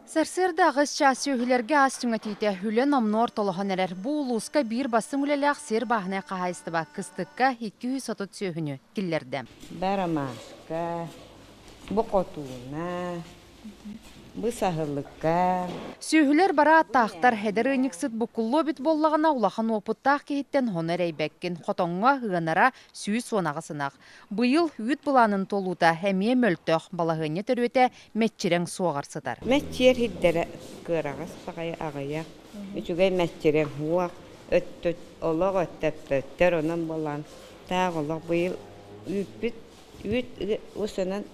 Сәрсерді ағыз часы өйлерге астыңа тейті хүлі номнор толыған әрер. Бұл ұлысқа бір басың үлеліғ сер бағына қағайысты ба кыстыққа 230 сөйіні келлерді. Барамашқа, бұқотуына, бұсағылыққа. Сөйілер бара аттақтар әдір өңіксіт бұқылы бит боллағына улахан опыттақ кейттен хонар әйбәккен қотонға ғынара сүй сонағы сынақ. Бұйыл үт бұланын толута әме мөлтіқ балағыне түрөте мәтчерен соғарсыдар. Мәтчер хиддері қырағыз бағай ағаяқ. Үчігай мәтчерен хуақ, өттөт, олық өттәп-өттер онын болан. Тағы олық бұйыл үт ұсынан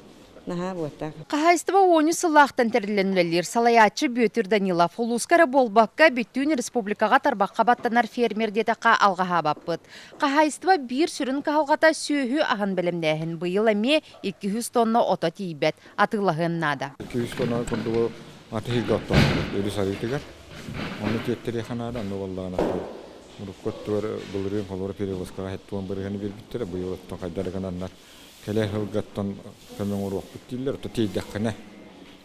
наға бұтақ. Қағайыстыба оны сылақтан тәріленулелер салаячы Бөтір Данилов ұлыскары болбаққа бүттін республикаға тарбаққа баттанар фермер детіқа алғаға баппыд. Қағайыстыба бір сүрін қағылғата сөйі ағын білімдәхін бұйыл әме 200 тонна ота тейбет атылағын нада. 200 тонна күндігі аты хилгаттан өрі саритігер. Оны теттері қанады, аны болдағын ақтан. Ұрыққыттыр бұлырын қолыры перевозкаға әттуан біргені бербіттері бұйыл өттің қайдары қананнар. Келе хылгаттан көмің ұруқ бүттейлер, тейдәққіне,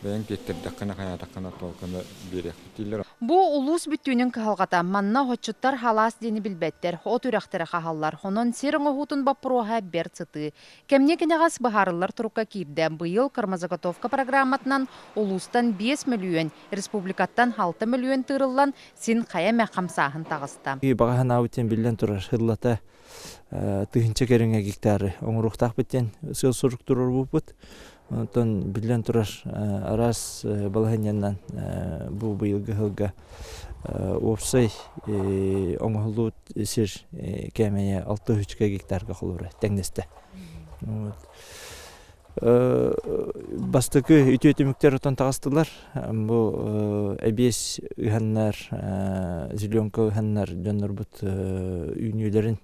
бәйін кеттердәққіне қаятаққына толқыны берек бүттейлер. Бұл ұлыс бүттінің қағалғата манна хочуттар халас дені білбәттер, от үрәқтері қағалар, онын серің оғутын бапыруға бәр цыты. Кәмне кенеғас бұхарылар тұрыққа кейді. Бұйыл Кырмазаготовка программатынан ұлыстан 5 миллион, республикаттан 6 миллион тұрылан сен қая мәқамсағын тағысты. Бағахан аутен білден тұрар хырлата тыгынча кереңе гектары оңруқтақ біттен сыл сұруқ тұрыр бұпыт. Онтан білден тұрар арас балағаняннан бұл бұйылғы ғылға опсай оңғылуыт сер кәмәне 6-3 гектарға қолыры тәңнесті. Бастықы үті-өтіміктер отан тағыстылар. Бұл әбес ұғаннар, зеленка ұғаннар жонлар бұт үйнелерін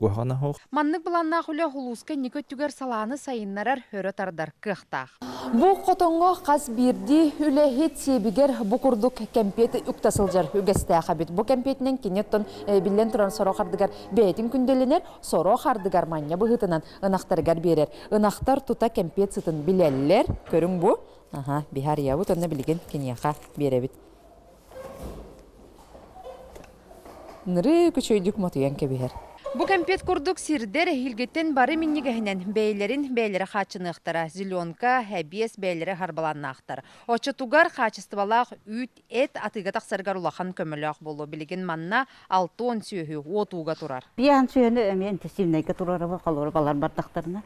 көғана хоқ. Маннық бұланна құлы құлысқа некөттігер саланы сайыннарар өрі тардар қықтақ. Бұл қотонға қаз бірді үләхет себігер бұқырдық кәмпет үктасылжар үгісті ақабет. Бұл кәмпетінен кенеттен білен тұран соро қардығар бәйтін күнделенер, соро қардығар мания бұғытынан ынақтарғар берер. Ынақтар тұта кәмпет сытын біләлілер. Көрің бұ? Бихар яуыт, онына білген кенеға беребет. Нұры күчөйдік мотуян кәбігер. Бұл кәмпет күрдік сирдер хилгеттен бары миннігіхінен бәйлерін бәйлері қачынықтыра, зеленка, әбес бәйлері харбаланна ақтар. Очы тугар қачыстывалақ үт әт атыға тақсарғар улақан көміліғ болу. Білген манна 6-10 сүйі отуға тұрар. Биян сүйіні әмен тесімнайға тұрары қалуыр балар бардақтарына.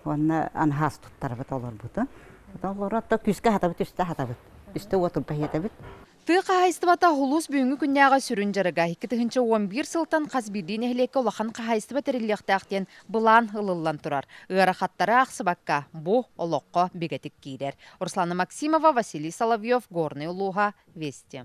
Онна анхас тұттары бұт олар бұты. Олар атта күскі хатабыт, үсті хатабыт. Үсті отыр бәйетабыт. Тыға хайыстыбата хулус бүгінгі күнняға сүрін жарыға 2011 сылтан қазбирден әхілекі олақан қағайыстыба тәреліқтақтен бұлан ұлылан тұрар. Үйарақаттары ақсыбаққа бұ олыққа бегетік кейдер. Руслана Максимова, Василий Соловьев, Горный Улуға, Вести.